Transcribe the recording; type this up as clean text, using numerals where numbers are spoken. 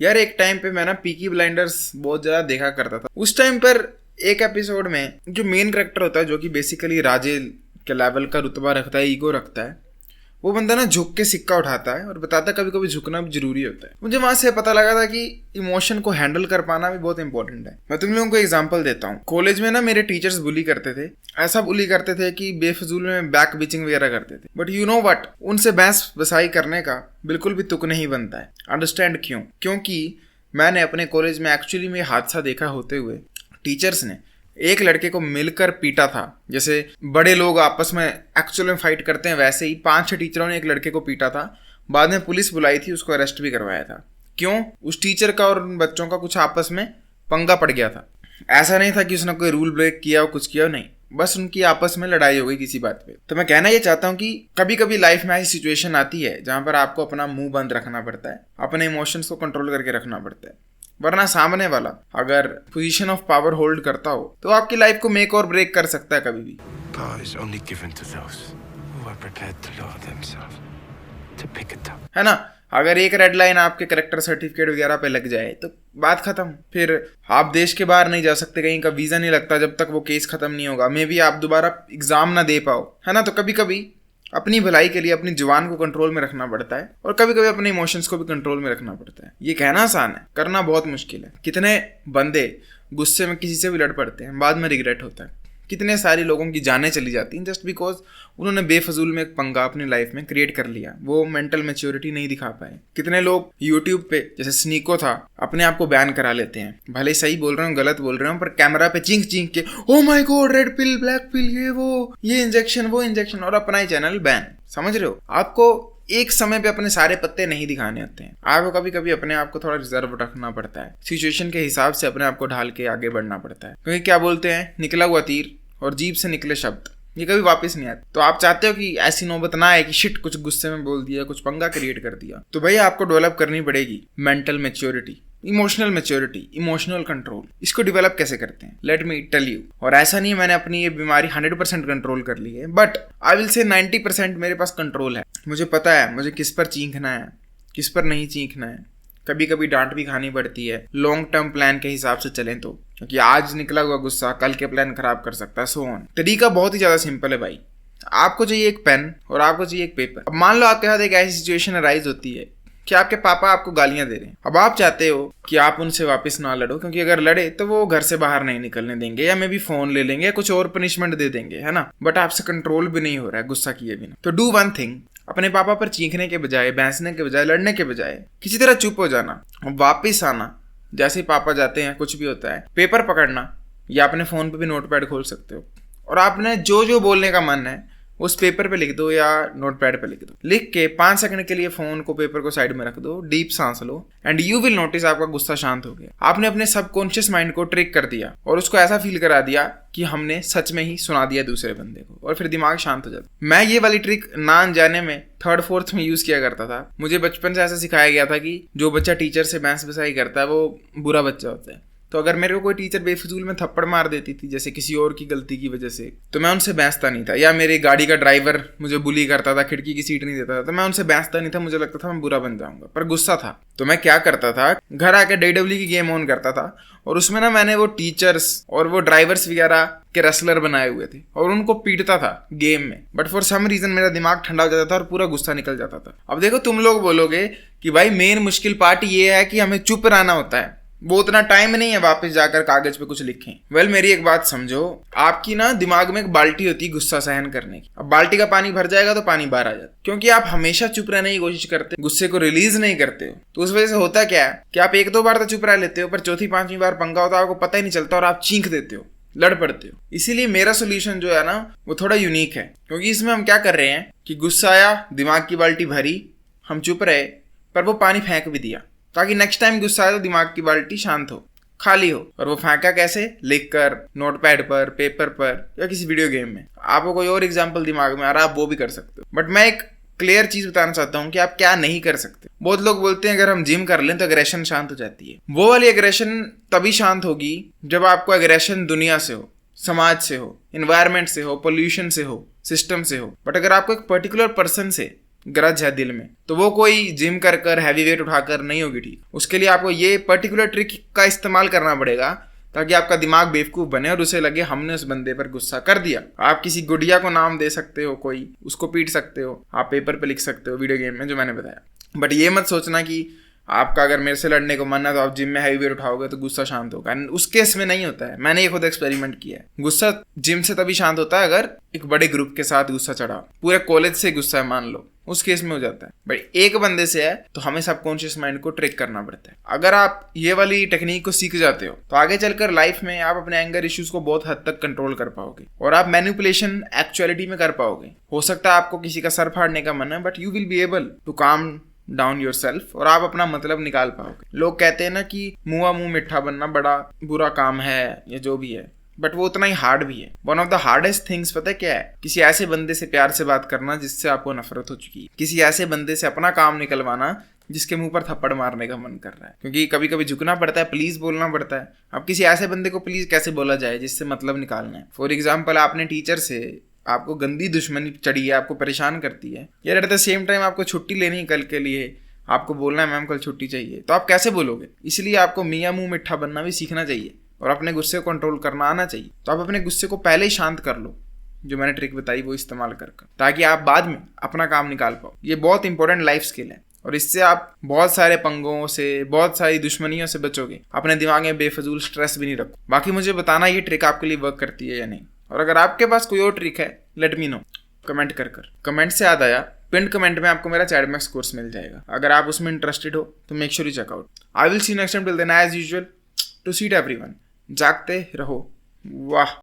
यार एक टाइम पे मैं ना पीकी ब्लाइंडर्स बहुत ज्यादा देखा करता था। उस टाइम पर एक एपिसोड में जो मेन कैरेक्टर होता है, जो कि बेसिकली राजे के लेवल का रुतबा रखता है, ईगो रखता है, वो बंदा ना झुक के सिक्का उठाता है और बताता है कभी कभी झुकना भी जरूरी होता है। मुझे वहां से पता लगा था कि इमोशन को हैंडल कर पाना भी बहुत इंपॉर्टेंट है। मैं तुम लोगों को एग्जांपल देता हूँ। कॉलेज में ना मेरे टीचर्स बुली करते थे, ऐसा बुली करते थे कि बेफजूल में बैक बिचिंग वगैरह करते थे। बट यू नो व्हाट, उनसे बहस बसाई करने का बिल्कुल भी तुक नहीं बनता है। अंडरस्टैंड क्यों? क्योंकि मैंने अपने कॉलेज में एक्चुअली में हादसा देखा होते हुए। टीचर्स ने एक लड़के को मिलकर पीटा था, जैसे बड़े लोग आपस में एक्चुअल में फाइट करते हैं वैसे ही 5-6 टीचरों ने एक लड़के को पीटा था। बाद में पुलिस बुलाई थी, उसको अरेस्ट भी करवाया था। क्यों? उस टीचर का और उन बच्चों का कुछ आपस में पंगा पड़ गया था। ऐसा नहीं था कि उसने कोई रूल ब्रेक किया और कुछ किया, नहीं, बस उनकी आपस में लड़ाई हो गई किसी बात पे। तो मैं कहना ये चाहता हूँ कि कभी कभी लाइफ में ऐसी सिचुएशन आती है जहां पर आपको अपना मुंह बंद रखना पड़ता है, अपने इमोशंस को कंट्रोल करके रखना पड़ता है, वरना सामने वाला अगर पोजीशन ऑफ पावर होल्ड करता हो तो आपकी लाइफ को मेक और ब्रेक कर सकता है कभी भी। Power is only given to those who are prepared to lower themselves to pick it up. है ना? अगर एक रेड लाइन आपके करेक्टर सर्टिफिकेट वगैरह पे लग जाए तो बात खत्म। फिर आप देश के बाहर नहीं जा सकते, कहीं का वीजा नहीं लगता जब तक वो केस खत्म नहीं होगा। मे बी आप दोबारा एग्जाम ना दे पाओ, है ना? तो कभी कभी अपनी भलाई के लिए अपनी जुबान को कंट्रोल में रखना पड़ता है और कभी कभी अपने इमोशंस को भी कंट्रोल में रखना पड़ता है। ये कहना आसान है, करना बहुत मुश्किल है। कितने बंदे गुस्से में किसी से भी लड़ पड़ते हैं, बाद में रिग्रेट होता है। कितने सारी लोगों की जानें चली जाती हैं जस्ट बिकॉज उन्होंने बेफजूल में एक पंगा अपनी लाइफ में क्रिएट कर लिया, वो मेंटल मैच्योरिटी नहीं दिखा पाए। कितने लोग यूट्यूब पे, जैसे स्नीको था, अपने आप को बैन करा लेते हैं। भले सही बोल रहे हो गलत बोल रहे हो, पर कैमरा पे चींक चींक के oh my God, red pill, black pill, ये वो, ये इंजेक्शन, वो इंजेक्शन, और अपना ही चैनल बैन। समझ रहे हो? आपको एक समय पे अपने सारे पत्ते नहीं दिखाने होते हैं। आपको कभी कभी अपने आप को थोड़ा रिजर्व रखना पड़ता है, सिचुएशन के हिसाब से अपने आप को ढाल के आगे बढ़ना पड़ता है। क्योंकि क्या बोलते हैं, निकला हुआ तीर और जीभ से निकले शब्द ये कभी वापस नहीं आते। तो आप चाहते हो कि ऐसी नौबत ना आए कि शिट कुछ गुस्से में बोल दिया, कुछ पंगा क्रिएट कर दिया, तो भैया आपको डेवलप करनी पड़ेगी mental maturity, emotional maturity, emotional control. इसको डेवलप कैसे करते हैं, लेट मी टेल यू। और ऐसा नहीं है मैंने अपनी ये बीमारी 100% कंट्रोल कर ली है, बट आई विल से 90% मेरे पास कंट्रोल है। मुझे पता है मुझे किस पर चीखना है, किस पर नहीं चीखना है। कभी कभी डांट भी खानी पड़ती है, लॉन्ग टर्म प्लान के हिसाब से चलें तो, क्योंकि आज निकला हुआ गुस्सा कल के प्लान खराब कर सकता है। So on. तरीका बहुत ही ज्यादा सिंपल है भाई। आपको चाहिए एक पेन और आपको चाहिए एक पेपर। अब मान लो आपके साथ एक ऐसी सिचुएशन अराइज होती है कि आपके पापा आपको गालियां दे रहे हैं। अब आप चाहते हो कि आप उनसे वापस ना लड़ो, क्योंकि अगर लड़े तो वो घर से बाहर नहीं निकलने देंगे, या मे बी फोन ले लेंगे, या कुछ और पनिशमेंट दे देंगे, है ना? बट आपसे कंट्रोल भी नहीं हो रहा है गुस्सा किए बिना। तो डू वन थिंग, अपने पापा पर चीखने के बजाय, बहसने के बजाय, लड़ने के बजाय किसी तरह चुप हो जाना, वापिस आना। जैसे ही पापा जाते हैं, कुछ भी होता है, पेपर पकड़ना, या अपने फोन पे भी नोटपैड खोल सकते हो, और आपने जो जो बोलने का मन है उस पेपर पे लिख दो या नोटपैड पे लिख दो। लिख के 5 सेकंड के लिए फोन को, पेपर को साइड में रख दो, डीप सांस लो, एंड यू विल नोटिस आपका गुस्सा शांत हो गया। आपने अपने सबकॉन्शियस माइंड को ट्रिक कर दिया और उसको ऐसा फील करा दिया कि हमने सच में ही सुना दिया दूसरे बंदे को, और फिर दिमाग शांत हो जाता। मैं ये वाली ट्रिक ना अनजाने में 3rd 4th में यूज किया करता था। मुझे बचपन से ऐसा सिखाया गया था कि जो बच्चा टीचर से बहस बसाई करता है वो बुरा बच्चा होता है। तो अगर मेरे को कोई टीचर बेफजूल में थप्पड़ मार देती थी, जैसे किसी और की गलती की वजह से, तो मैं उनसे बहसता नहीं था। या मेरी गाड़ी का ड्राइवर मुझे बुली करता था, खिड़की की सीट नहीं देता था, तो मैं उनसे बहसता नहीं था। मुझे लगता था मैं बुरा बन जाऊंगा, पर गुस्सा था। तो मैं क्या करता था, घर आके WWE की गेम ऑन करता था, और उसमें ना मैंने वो टीचर्स और वो ड्राइवर्स वगैरह के रेसलर बनाए हुए थे और उनको पीटता था गेम में। बट फॉर सम रीजन मेरा दिमाग ठंडा हो जाता था और पूरा गुस्सा निकल जाता था। अब देखो, तुम लोग बोलोगे कि भाई मेन मुश्किल पार्ट ये है कि हमें चुप रहना होता है, वो उतना टाइम नहीं है वापस जाकर कागज पे कुछ लिखें। वेल, मेरी एक बात समझो, आपकी ना दिमाग में एक बाल्टी होती है गुस्सा सहन करने की। अब बाल्टी का पानी भर जाएगा तो पानी बाहर आ जाता, क्योंकि आप हमेशा चुप रहने की कोशिश करते हो, गुस्से को रिलीज नहीं करते हो। तो उस वजह से होता क्या है कि आप 1-2 बार तो चुप रह लेते हो, पर चौथी 5वीं बार पंगा होता है, आपको पता ही नहीं चलता और आप चीख देते हो, लड़ पड़ते हो। इसीलिए मेरा सोल्यूशन जो है ना वो थोड़ा यूनिक है, क्योंकि इसमें हम क्या कर रहे हैं कि गुस्सा आया, दिमाग की बाल्टी भरी, हम चुप रहे, पर वो पानी फेंक भी दिया, ताकि नेक्स्ट टाइम गुस्सा आए तो दिमाग की बाल्टी शांत हो, खाली हो। और वो फेंका कैसे? लिखकर, नोटपैड पर, पेपर पर, या किसी वीडियो गेम में। आपको कोई और एग्जांपल दिमाग में आ रहा है, आप वो भी कर सकते हो। बट मैं एक क्लियर चीज बताना चाहता हूँ कि आप क्या नहीं कर सकते। बहुत लोग बोलते हैं अगर हम जिम कर लें तो एग्रेशन शांत हो जाती है। वो वाली एग्रेशन तभी शांत होगी जब आपको एग्रेशन दुनिया से हो, समाज से हो, इन्वायरमेंट से हो, पोल्यूशन से हो, सिस्टम से हो। बट अगर आपको एक पर्टिकुलर पर्सन से ग्रज है दिल में, तो वो कोई जिम कर कर हैवी वेट उठाकर नहीं होगी ठीक। उसके लिए आपको ये पर्टिकुलर ट्रिक का इस्तेमाल करना पड़ेगा ताकि आपका दिमाग बेवकूफ़ बने और उसे लगे हमने उस बंदे पर गुस्सा कर दिया। आप किसी गुड़िया को नाम दे सकते हो, कोई उसको पीट सकते हो, आप पेपर पे लिख सकते हो वीडियो गेम में, जो मैंने बताया। बट ये मत सोचना कि आपका अगर मेरे से लड़ने को मन है तो आप जिम में हैवी वेट उठाओगे तो गुस्सा शांत होगा। उस केस में नहीं होता है, मैंने ये खुद एक्सपेरिमेंट किया है। गुस्सा जिम से तभी शांत होता है अगर एक बड़े ग्रुप के साथ गुस्सा चढ़ा, पूरे कॉलेज से गुस्सा है मान लो, उस केस में हो जाता है। बट एक बंदे से है तो हमें सबकॉन्शियस माइंड को ट्रिक करना पड़ता है। अगर आप ये वाली टेक्निक को सीख जाते हो तो आगे चलकर लाइफ में आप अपने एंगर इश्यूज को बहुत हद तक कंट्रोल कर पाओगे और आप मैनिपुलेशन एक्चुअलिटी में कर पाओगे। हो सकता है आपको किसी का सर फाड़ने का मन है, but you will be able to calm down yourself और आप अपना मतलब निकाल पाओगे। लोग कहते हैं ना कि मुंह मिठा बनना बड़ा बुरा काम है या जो भी है, बट वो उतना ही हार्ड भी है। One of the hardest things पता है क्या है? किसी ऐसे बंदे से प्यार से बात करना जिससे आपको नफरत हो चुकी है, किसी ऐसे बंदे से अपना काम निकलवाना जिसके मुंह पर थप्पड़ मारने का मन कर रहा है। क्योंकि कभी कभी झुकना पड़ता है, प्लीज बोलना पड़ता है। अब किसी ऐसे बंदे को प्लीज कैसे बोला जाए जिससे मतलब निकालना है? फॉर एग्जाम्पल, आपने टीचर से आपको गंदी दुश्मनी चढ़ी है, आपको परेशान करती है यार, एट द सेम टाइम आपको छुट्टी लेनी है कल के लिए, आपको बोलना है मैम कल छुट्टी चाहिए, तो आप कैसे बोलोगे? इसलिए आपको मियाँ मुंह मिठा बनना भी सीखना चाहिए और अपने गुस्से को कंट्रोल करना आना चाहिए। तो आप अपने गुस्से को पहले ही शांत कर लो, जो मैंने ट्रिक बताई वो इस्तेमाल कर, ताकि आप बाद में अपना काम निकाल पाओ। ये बहुत इंपॉर्टेंट लाइफ स्किल है और इससे आप बहुत सारे पंगों से, बहुत सारी दुश्मनियों से बचोगे। अपने दिमाग में बेफजूल स्ट्रेस भी नहीं रखो। बाकी मुझे बताना ये ट्रिक आपके लिए वर्क करती है या नहीं, और अगर आपके पास कोई और ट्रिक है लेट मी नो कमेंट कर। कमेंट से याद आया, पिन कमेंट में आपको मेरा चैटमैक्स कोर्स मिल जाएगा। अगर आप उसमें इंटरेस्टेड हो तो make sure you check out. I will see next time, till then as usual, to seat everyone, जागते रहो। वाह।